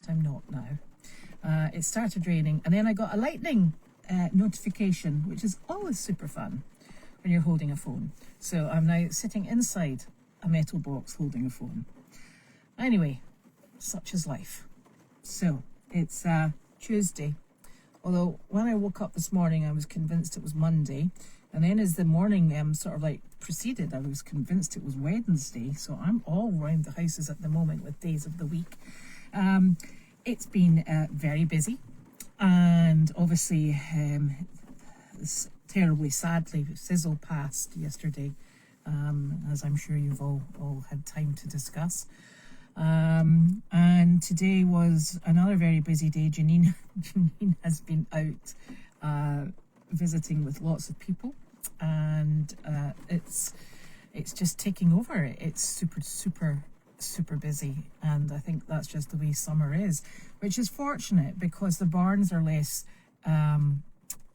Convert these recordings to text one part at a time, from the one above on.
I'm not now. It started raining, and then I got a lightning notification, which is always super fun when you're holding a phone. So I'm now sitting inside a metal box holding a phone. Anyway, such is life. So it's Tuesday. Although when I woke up this morning, I was convinced it was Monday. And then as the morning sort of like proceeded, I was convinced it was Wednesday. So I'm all around the houses at the moment with days of the week. It's been very busy. And obviously, terribly, sadly, Sizzle passed yesterday, as I'm sure you've all had time to discuss. And today was another very busy day. Janine has been out visiting with lots of people, and it's just taking over. It's super busy, and I think that's just the way summer is, which is fortunate because the barns are less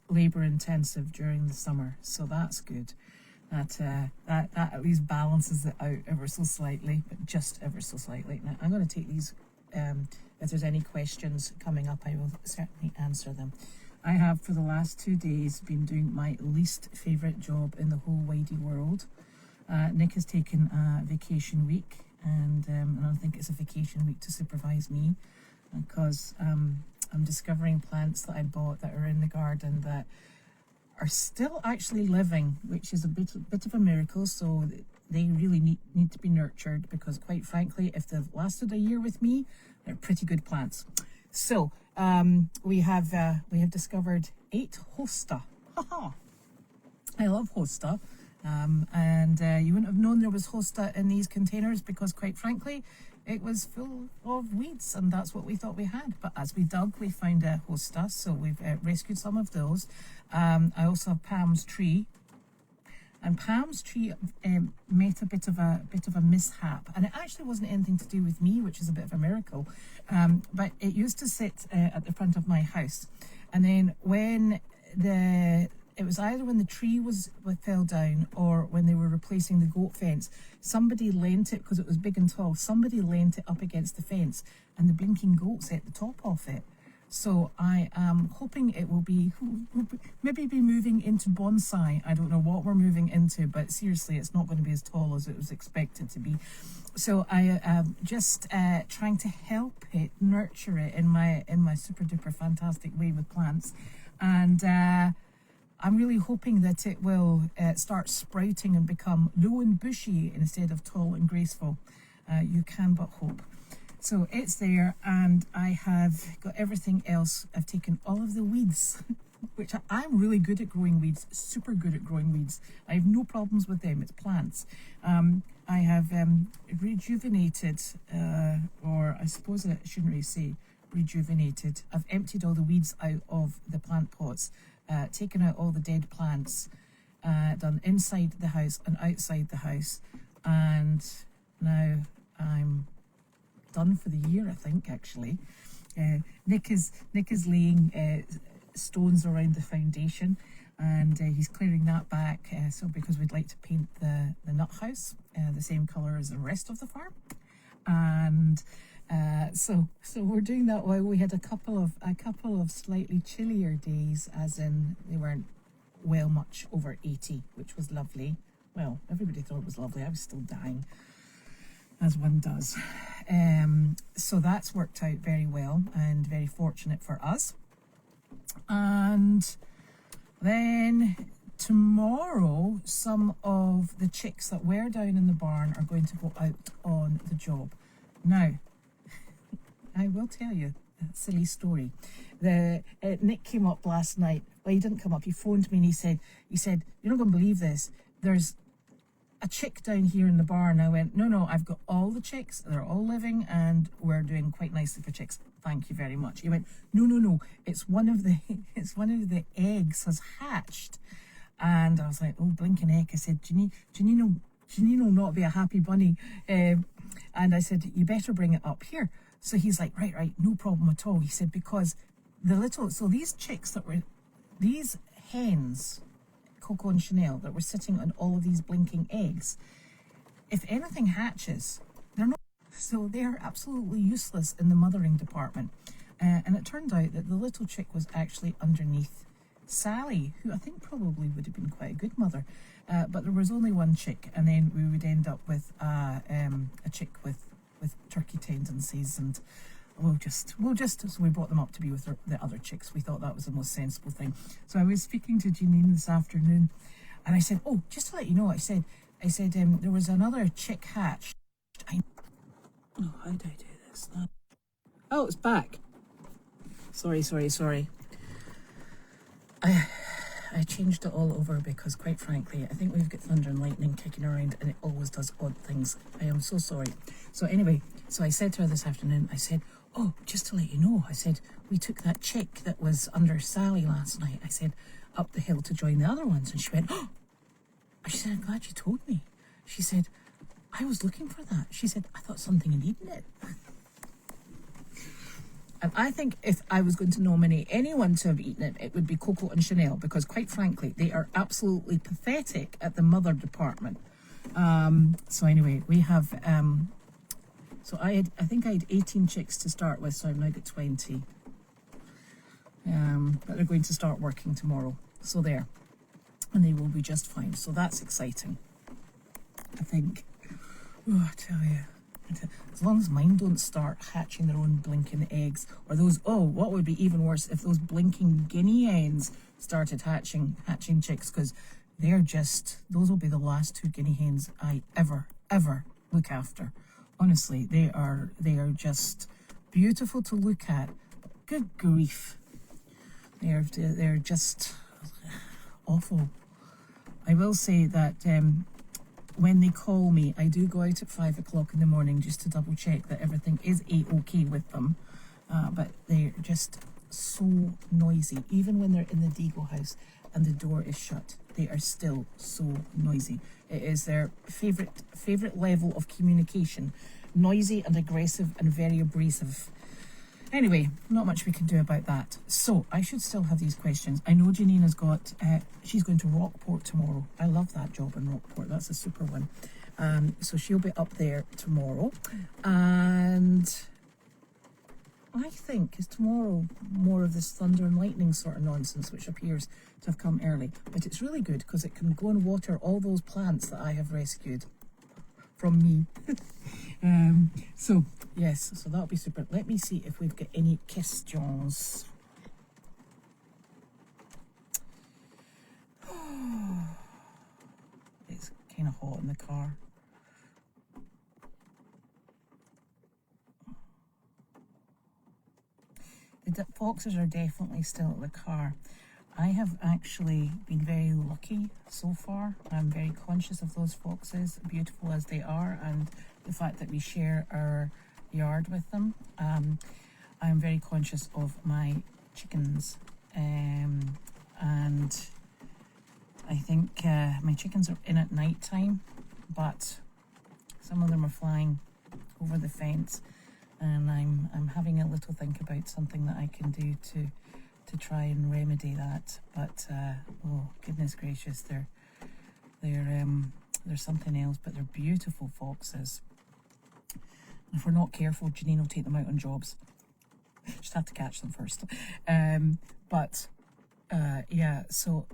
labor intensive during the summer, so that's good. That at least balances it out ever so slightly, but just ever so slightly. Now I'm going to take these, if there's any questions coming up, I will certainly answer them. I have for the last 2 days been doing my least favourite job in the whole widey world. Nick has taken a vacation week, and I think it's a vacation week to supervise me, because I'm discovering plants that I bought that are in the garden that are still actually living, which is a bit of a miracle. So they really need to be nurtured, because quite frankly, if they've lasted a year with me, they're pretty good plants. So we have discovered 8 hosta. Haha! I love hosta. And you wouldn't have known there was hosta in these containers, because quite frankly it was full of weeds, and that's what we thought we had. But as we dug, we found a hosta, so we've rescued some of those. I also have Pam's tree, and Pam's tree met a bit of a mishap, and it actually wasn't anything to do with me, which is a bit of a miracle. But it used to sit at the front of my house, and then when it was either when the tree fell down or when they were replacing the goat fence, somebody leant it, because it was big and tall, somebody leant it up against the fence, and the blinking goats ate the top off it. So I am hoping it will maybe be moving into bonsai. I don't know what we're moving into, but seriously, it's not going to be as tall as it was expected to be. So I am just trying to help it, nurture it in my super duper fantastic way with plants. And I'm really hoping that it will start sprouting and become low and bushy instead of tall and graceful. You can but hope. So it's there, and I have got everything else. I've taken all of the weeds, which I'm really good at growing weeds, super good at growing weeds. I have no problems with them. It's plants. I have rejuvenated, or I suppose I shouldn't really say rejuvenated. I've emptied all the weeds out of the plant pots, taken out all the dead plants, done inside the house and outside the house, and now I'm done for the year, I think, actually. Nick is laying stones around the foundation, and he's clearing that back, so because we'd like to paint the nut house the same colour as the rest of the farm. And so we're doing that while we had a couple of slightly chillier days, as in they weren't much over 80, which was lovely. Well, everybody thought it was lovely. I was still dying, as one does. So that's worked out very well and very fortunate for us. And then tomorrow, some of the chicks that were down in the barn are going to go out on the job. Now, I will tell you a silly story. Nick came up last night. Well, he didn't come up. He phoned me and he said, "You're not going to believe this. There's a chick down here in the barn." I went, no, I've got all the chicks. They're all living, and we're doing quite nicely for chicks. Thank you very much. He went, no. It's one of the eggs has hatched. And I was like, oh, blinking egg. I said, Janine will not be a happy bunny. And I said, you better bring it up here. So he's like, right, no problem at all. He said, because these chicks these hens, Coco and Chanel, that were sitting on all of these blinking eggs, if anything hatches, they're not. So they're absolutely useless in the mothering department. And it turned out that the little chick was actually underneath Sally, who I think probably would have been quite a good mother. But there was only one chick, and then we would end up with a chick with turkey tendencies, and so we brought them up to be with the other chicks. We thought that was the most sensible thing. So I was speaking to Janine this afternoon, and I said, "Oh, just to let you know," I said, there was another chick hatched. Oh, how did I do this? Oh, it's back. Sorry. I changed it all over because, quite frankly, I think we've got thunder and lightning kicking around, and it always does odd things. I am so sorry. So anyway, so I said to her this afternoon, I said, "Oh, just to let you know," I said, "we took that chick that was under Sally last night," I said, "up the hill to join the other ones." And she went, "Oh," she said, "I'm glad you told me." She said, "I was looking for that." She said, "I thought something had eaten it." And I think if I was going to nominate anyone to have eaten it, it would be Coco and Chanel, because quite frankly, they are absolutely pathetic at the mother department. So anyway, we have, so I think I had 18 chicks to start with, so I've now got 20. But they're going to start working tomorrow. So there. And they will be just fine. So that's exciting, I think. Oh, I tell you. As long as mine don't start hatching their own blinking eggs, or those, oh, what would be even worse if those blinking guinea hens started hatching chicks, because they're just, those will be the last 2 guinea hens I ever look after. Honestly, they are just beautiful to look at. Good grief. They're just awful. I will say that when they call me, I do go out at 5 o'clock in the morning just to double check that everything is A-OK with them. But they're just so noisy. Even when they're in the Deagle house and the door is shut, they are still so noisy. It is their favorite level of communication. Noisy and aggressive and very abrasive. Anyway, not much we can do about that. So I should still have these questions. I know Janina's got, she's going to Rockport tomorrow. I love that job in Rockport. That's a super one. So she'll be up there tomorrow. And I think is tomorrow more of this thunder and lightning sort of nonsense, which appears to have come early. But it's really good because it can go and water all those plants that I have rescued from me. So yes, so that'll be super. Let me see if we've got any questions. It's kind of hot in the car. The foxes are definitely still at the car. I have actually been very lucky so far. I'm very conscious of those foxes, beautiful as they are, and the fact that we share our yard with them. I'm very conscious of my chickens, and I think my chickens are in at night time, but some of them are flying over the fence, and I'm having a little think about something that I can do to try and remedy that. But oh goodness gracious, they're something else, but they're beautiful foxes. If we're not careful, Janine will take them out on jobs. Just have to catch them first. Yeah, so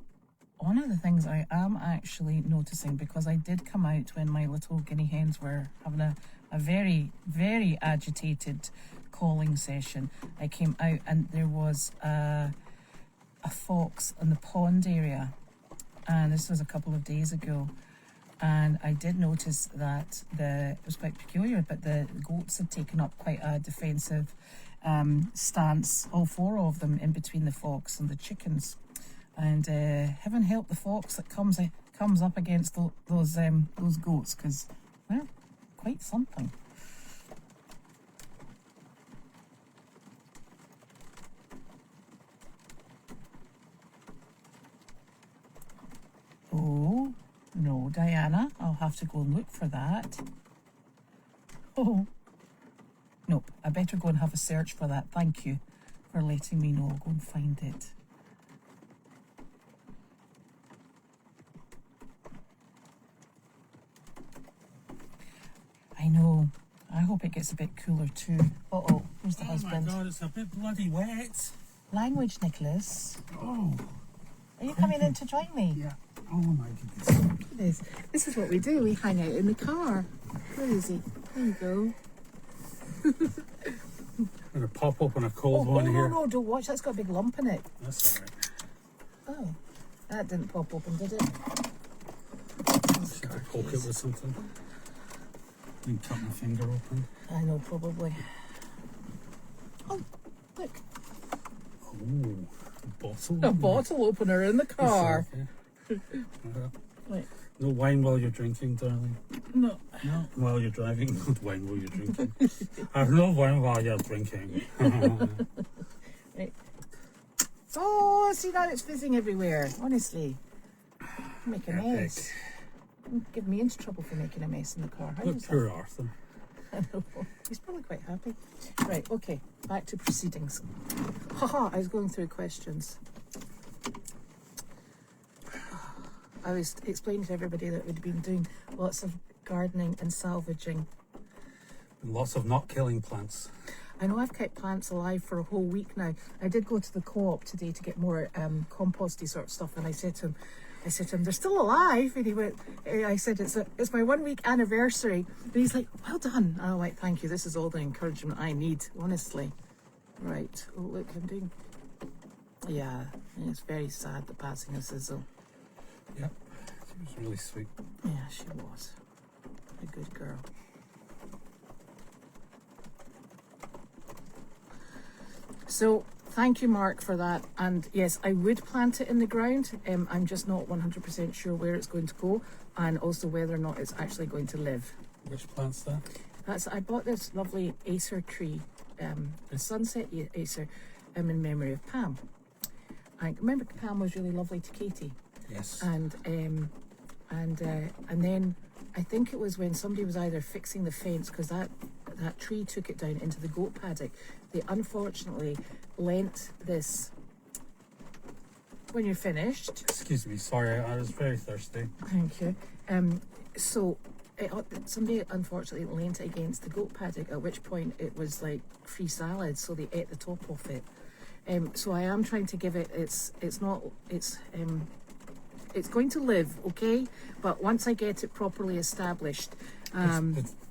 one of the things I am actually noticing, because I did come out when my little guinea hens were having a very, very agitated calling session. I came out and there was a fox in the pond area, and this was a couple of days ago. And I did notice that it was quite peculiar, but the goats had taken up quite a defensive stance, all 4 of them, in between the fox and the chickens. And heaven help the fox that comes up against those goats, because they're quite something. Oh, no, Diana, I'll have to go and look for that. Oh, nope, I better go and have a search for that. Thank you for letting me know. I'll go and find it. I know. I hope it gets a bit cooler too. Uh-oh, where's the husband? Oh my God, it's a bit bloody wet. Language, Nicholas. Oh. Are you coming in to join me? Yeah. Oh my goodness. This is what we do. We hang out in the car. Where is he? There you go. I'm going to pop open a cold one here. No, don't watch. That's got a big lump in it. That's alright. Oh, that didn't pop open, did it? Should I poke it with something? You can cut my finger open. I know, probably. Oh, look. Oh, a bottle. A bottle opener in the car. Right. No wine while you're drinking, darling. No. No, while you're driving. No wine while you're drinking. Have no wine while you're drinking. Right. Oh, see now it's fizzing everywhere. Honestly, make a mess. Give me into trouble for making a mess in the car. Look, poor Arthur. I know. He's probably quite happy. Right. Okay. Back to proceedings. Haha. I was going through questions. I was explaining to everybody that we'd been doing lots of gardening and salvaging. And lots of not killing plants. I know I've kept plants alive for a whole week now. I did go to the co-op today to get more composty sort of stuff, and I said to him, they're still alive. And he went, I said, it's my 1 week anniversary. And he's like, well done. And I'm like, thank you. This is all the encouragement I need, honestly. Right. Oh, look, I'm doing. Yeah, it's very sad, the passing of Sizzle. Yep, she was really sweet. Yeah, she was. A good girl. So, thank you, Mark, for that. And yes, I would plant it in the ground. I'm just not 100% sure where it's going to go, and also whether or not it's actually going to live. Which plant's that? I bought this lovely Acer tree, a sunset Acer, in memory of Pam. I remember Pam was really lovely to Katie. Yes. And then I think it was when somebody was either fixing the fence, because that tree took it down into the goat paddock. They unfortunately lent this. When you're finished. Excuse me, sorry, I was very thirsty. Thank you. So somebody unfortunately lent it against the goat paddock, at which point it was like free salad, so they ate the top off it. So I am trying to give it. It's going to live, okay? But once I get it properly established,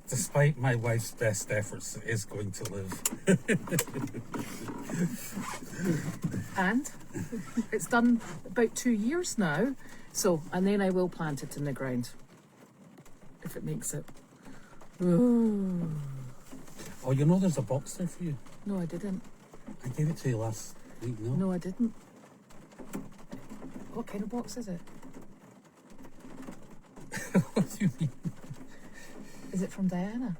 despite my wife's best efforts, it is going to live. and it's done about 2 years now. So, and then I will plant it in the ground if it makes it. Ooh. Oh, you know there's a box there for you. No, I didn't. I gave it to you last week, no? No, I didn't. What kind of box is it? What do you mean? Is it from Diana?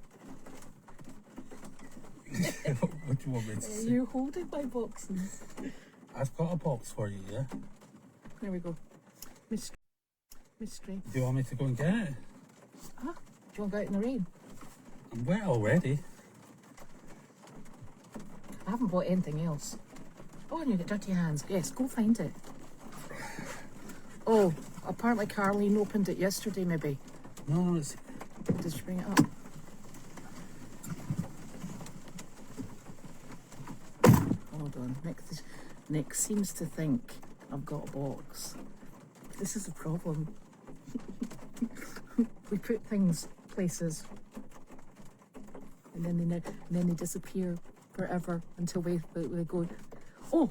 What do you want me to say? You're holding my boxes. I've got a box for you, yeah? There we go. Mystery. Do you want me to go and get it? Do you want to go out in the rain? I'm wet already. I haven't bought anything else. Oh, and you get dirty hands. Yes, go find it. Oh, apparently Caroline opened it yesterday, maybe. No, it's... Did she bring it up? Hold on. Nick seems to think I've got a box. This is the problem. We put things places, and then they disappear forever until they go. Oh,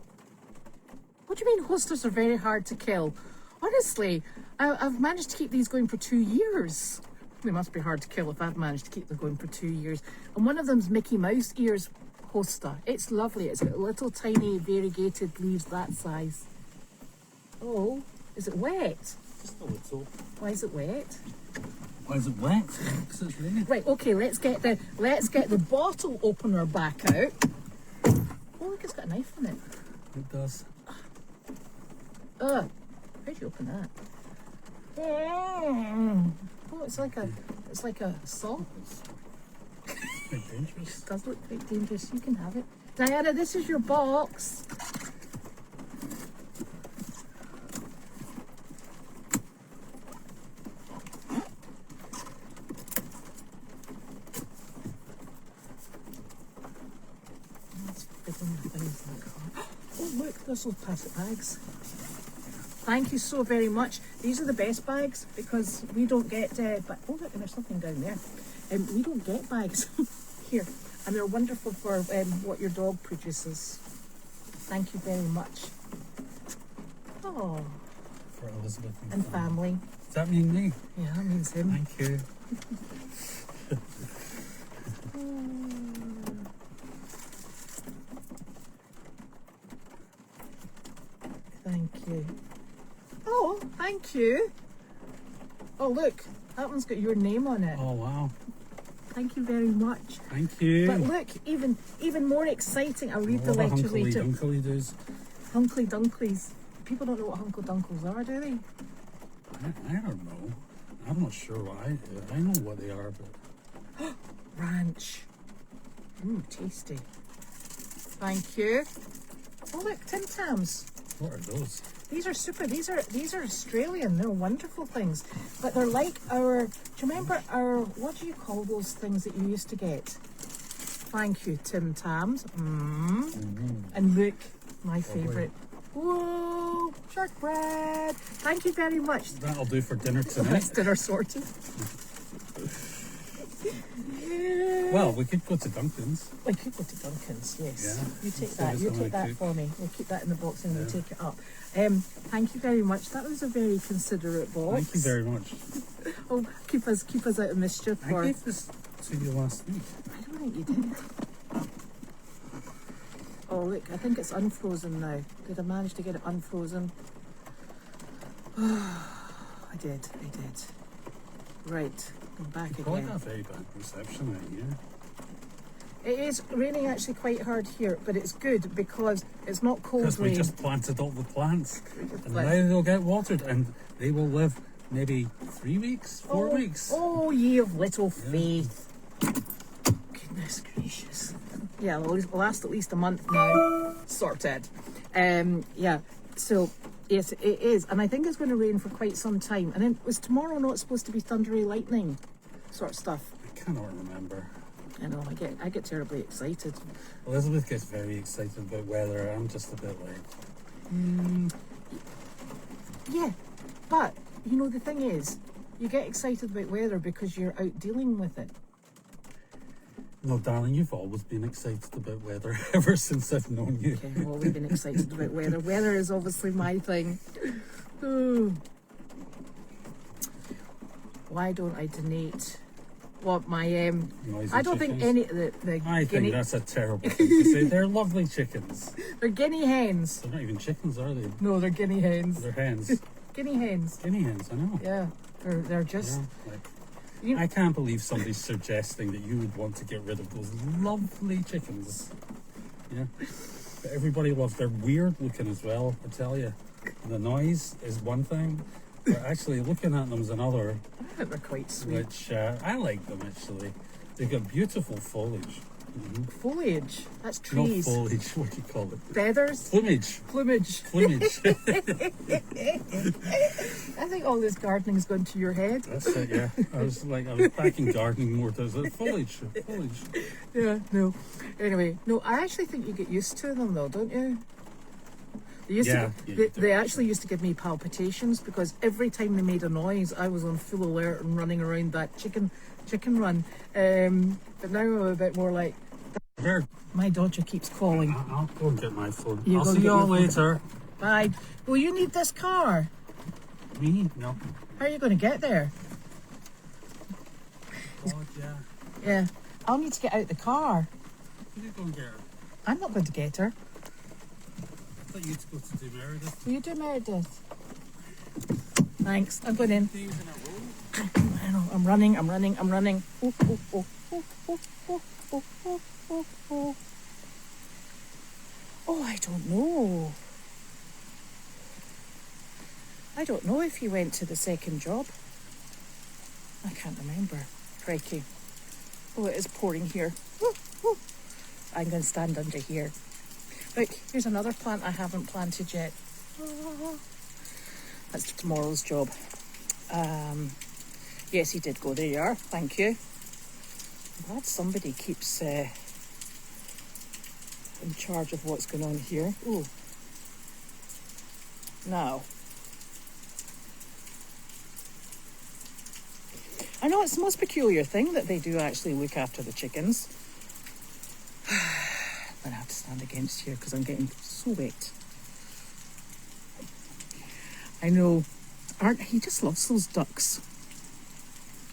what do you mean hosters are very hard to kill? Honestly, I've managed to keep these going for 2 years. They must be hard to kill if I've managed to keep them going for 2 years. And one of them's Mickey Mouse ears hosta. It's lovely. It's got little tiny variegated leaves that size. Oh, is it wet? Just a little. Why is it wet? Why is it wet? Because it's raining. Right, okay, let's get the bottle opener back out. Oh, look, it's got a knife in it. It does. How'd you open that? Oh, it's like a saw. Quite dangerous. It does look quite dangerous. You can have it. Diana, this is your box. big one with things in the car. Oh look, there's those plastic bags. Thank you so very much. These are the best bags because we don't get, but oh look, and there's something down there. We don't get bags here, and they're wonderful for what your dog produces. Thank you very much. Oh, For Elizabeth and family. Does that mean me? Yeah, that means him. Thank you. Thank you. Oh, thank you. Oh, look, that one's got your name on it. Oh wow. Thank you very much. Thank you. But look, even more exciting. I'll read the All letter hunkly later. dunkly doos. Hunkly Dunklies. People don't know what Hunkle Dunkles are, do they? I don't know. I'm not sure what I know what they are, but Ranch. Tasty. Thank you. Oh look, Tim Tams. what are those? These are super. These are Australian. They're wonderful things. But they're like our. Do you remember our? What do you call those things that you used to get? Thank you, Tim Tams. And look, my favourite. Whoa, shortbread. Thank you very much. That'll do for dinner That's tonight. dinner sorted. Well, we could go to Duncan's. We could go to Duncan's, yes. Yeah. You take Instead that. of You something take that cute. for me. We'll keep that in the box and we'll Yeah. take it up. Thank you very much. That was a very considerate box. Thank you very much. Oh, keep us out of mischief. I gave this to you last week. I don't think you did. Oh look, I think it's unfrozen now. Did I manage to get it unfrozen? I did. Right, I'm back Probably again. got a very bad reception out here. It is raining actually quite hard here, but it's good because it's not cold Because we rain. just planted all the plants. And Plant- now they'll get watered and they will live maybe 3 weeks, 4 weeks. Oh, ye of little faith. Goodness gracious. Yeah, well, it'll last at least a month now. Sorted. Yeah, so yes, it is. And I think it's going to rain for quite some time. And then was tomorrow not supposed to be thundery lightning sort of stuff? I cannot remember. I know, I get terribly excited. Elizabeth gets very excited about weather. I'm just a bit like, Yeah, but, you know, the thing is, you get excited about weather because you're out dealing with it. no, darling, you've always been excited about weather ever since I've known you. Okay, well, we've been excited about weather. Weather is obviously my thing. Ooh. Why don't I donate what my Noisy I don't think chickens. any the I guinea think that's a terrible thing to say. They're lovely chickens. they're guinea hens. They're not even chickens, are they? No, they're guinea hens. They're hens. Guinea hens. Guinea hens, I know. Yeah, they're just. Yeah, like, You- I can't believe somebody's suggesting that you would want to get rid of those lovely chickens. Yeah. But everybody loves. They're weird looking as well, I tell you. The noise is one thing, but actually looking at them is another, I think they're quite sweet. which I like them actually. They've got beautiful foliage. Foliage. That's Not trees. foliage, what do you call it? Feathers. Plumage. Plumage. Plumage. I think all this gardening's gone to your head. That's it, yeah. I was back in gardening more. There's a foliage. Foliage. Yeah, no. Anyway, no, I actually think you get used to them though, don't you? They used Yeah, to, yeah, they, you do. they actually used to give me palpitations because every time they made a noise, I was on full alert and running around that chicken run. But now I'm a bit more like, Here, my daughter keeps calling. I'll go and get my phone. You I'll go see and you get all your phone. later. Bye. Well, you need this car. Me? No. How are you going to get there? Oh, yeah. Yeah, I'll need to get out the car. You go and get her. I'm not going to get her. I thought you'd go to do Meredith. Will you do Meredith? Thanks. I'm going in. Days in a row. I know. I'm running. Oh, oh, oh, oh, oh, oh, oh, oh, oh, oh. Oh, I don't know. I don't know if he went to the second job. I can't remember. Crikey. Oh, it is pouring here. Woo, woo. I'm going to stand under here. Look, here's another plant I haven't planted yet. That's tomorrow's job. Yes, he did go. There you are. Thank you. I'm glad somebody keeps in charge of what's going on here. Oh, now, I know it's the most peculiar thing that they do actually look after the chickens. I'm going to have to stand against here because I'm getting so wet. I know, he just loves those ducks.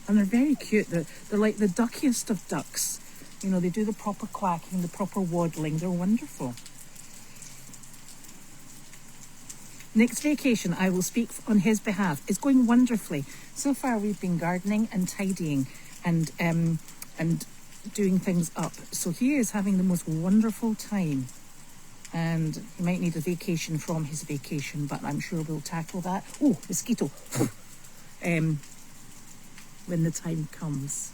And they're very cute. They're like the duckiest of ducks. You know, they do the proper quacking, the proper waddling. They're wonderful. Next vacation, I will speak on his behalf. It's going wonderfully. So far, we've been gardening and tidying and doing things up. So he is having the most wonderful time. And he might need a vacation from his vacation, but I'm sure we'll tackle that. Oh, mosquito. When the time comes.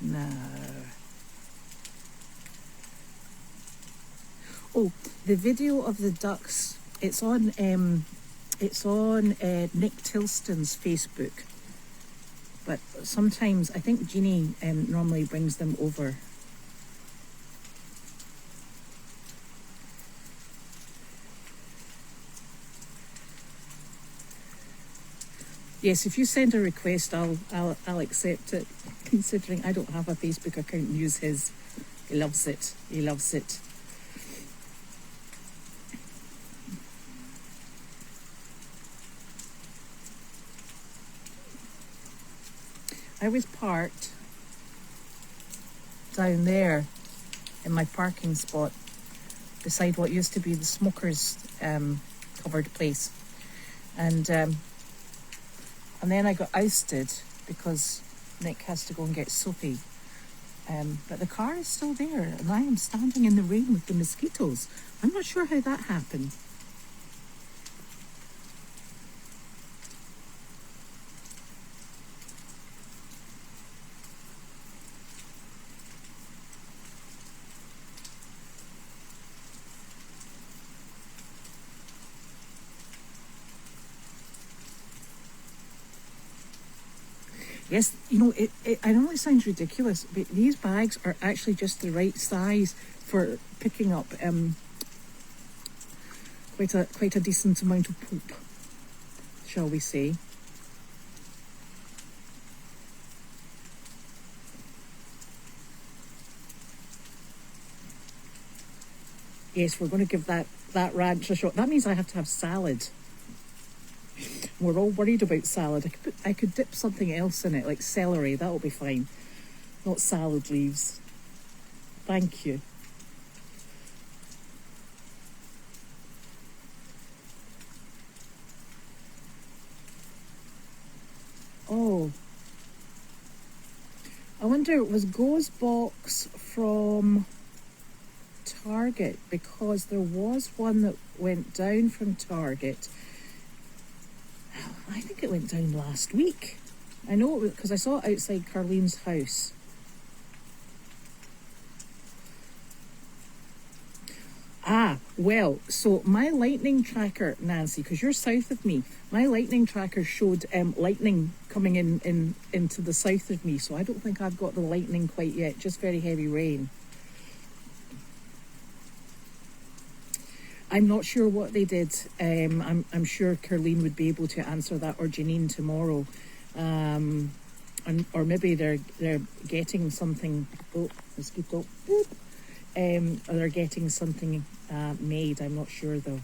Now. Oh, the video of the ducks. It's on Nick Tilston's Facebook. But sometimes I think Jeannie normally brings them over. Yes, if you send a request, I'll accept it. Considering I don't have a Facebook account and use his, he loves it. He loves it. I was parked down there in my parking spot beside what used to be the smokers covered place, and then I got ousted because Nick has to go and get soapy, but the car is still there and I am standing in the rain with the mosquitoes. I'm not sure how that happened. Yes, you know, I know it sounds ridiculous, but these bags are actually just the right size for picking up quite a decent amount of poop, shall we say. Yes, we're going to give that ranch a shot. That means I have to have salad. We're all worried about salad. I could dip something else in it, like celery. That'll be fine. Not salad leaves. Thank you. Oh. I wonder, was Go's box from Target? Because there was one that went down from Target. I think it went down last week. I know it was because I saw it outside Carlene's house. Ah, well, so my lightning tracker, Nancy, because you're south of me, my lightning tracker showed lightning coming into the south of me, so I don't think I've got the lightning quite yet, just very heavy rain. I'm not sure what they did. I'm sure Carlene would be able to answer that, or Janine tomorrow. Or maybe they're getting something. Oh, mosquito. Boop. Or they're getting something made. I'm not sure though.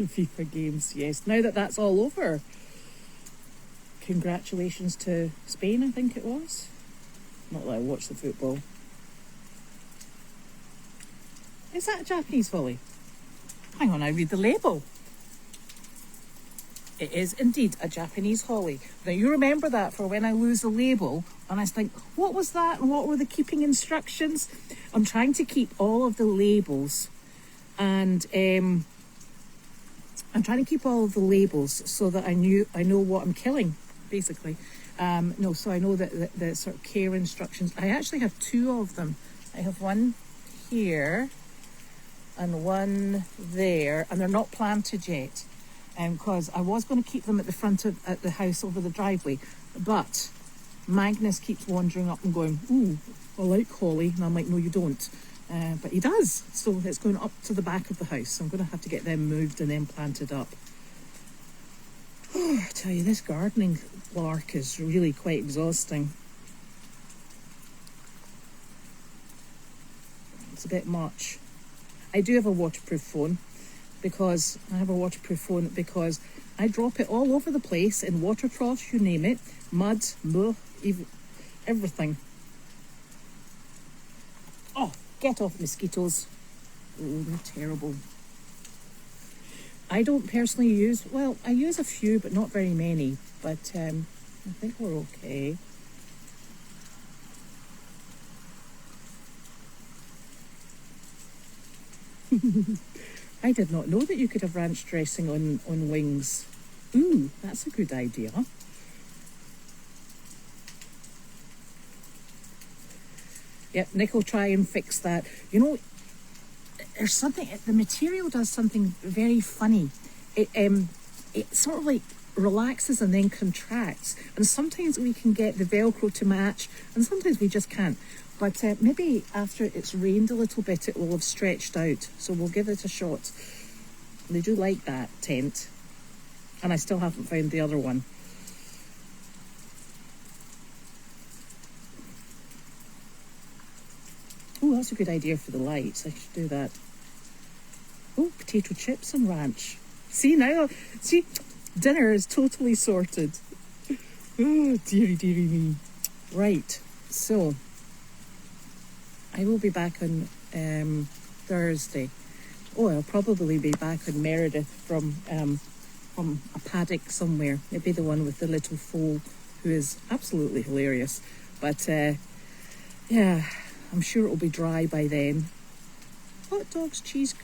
FIFA games, yes. Now that that's all over, congratulations to Spain, I think it was. Not that I watch the football. Is that a Japanese holly? Hang on, I read the label. It is indeed a Japanese holly. Now you remember that for when I lose the label and I think, what was that and what were the keeping instructions? I'm trying to keep all of the labels, and I'm trying to keep all of the labels so that I know what I'm killing, basically. So I know that the sort of care instructions. I actually have two of them. I have one here and one there, and they're not planted yet, because I was going to keep them at the front of at the house over the driveway, but Magnus keeps wandering up and going, ooh, I like holly, and I'm like, no, you don't. But he does, so it's going up to the back of the house. So I'm going to have to get them moved and then planted up. Oh, I tell you, this gardening lark is really quite exhausting. It's a bit much. I do have a waterproof phone because I drop it all over the place in water troughs, you name it, mud, bleh, everything. Oh, get off mosquitoes. Oh, they're terrible. I don't personally use, well, I use a few, but not very many. But I think we're okay. I did not know that you could have ranch dressing on wings. Ooh, that's a good idea. Yep, Nick will try and fix that. You know, there's something, the material does something very funny. It sort of like relaxes and then contracts. And sometimes we can get the Velcro to match, and sometimes we just can't. But maybe after it's rained a little bit, it will have stretched out. So we'll give it a shot. They do like that tent. And I still haven't found the other one. Oh, that's a good idea for the lights. I should do that. Oh, potato chips and ranch. See now, see, dinner is totally sorted. Oh, dearie, dearie me. Right, so I will be back on Thursday. Oh, I'll probably be back on Meredith from a paddock somewhere. Maybe the one with the little foal, who is absolutely hilarious. But yeah, I'm sure it'll be dry by then. Hot dogs, cheese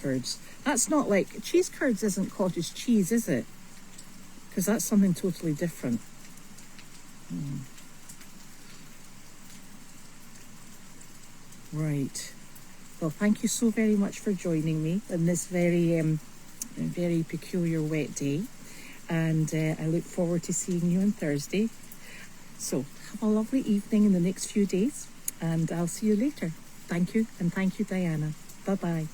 curds. That's not like, cheese curds isn't cottage cheese, is it? Because that's something totally different. Right. Well, thank you so very much for joining me on this very peculiar wet day. And I look forward to seeing you on Thursday. So have a lovely evening in the next few days. And I'll see you later. Thank you, and thank you, Diana. Bye-bye.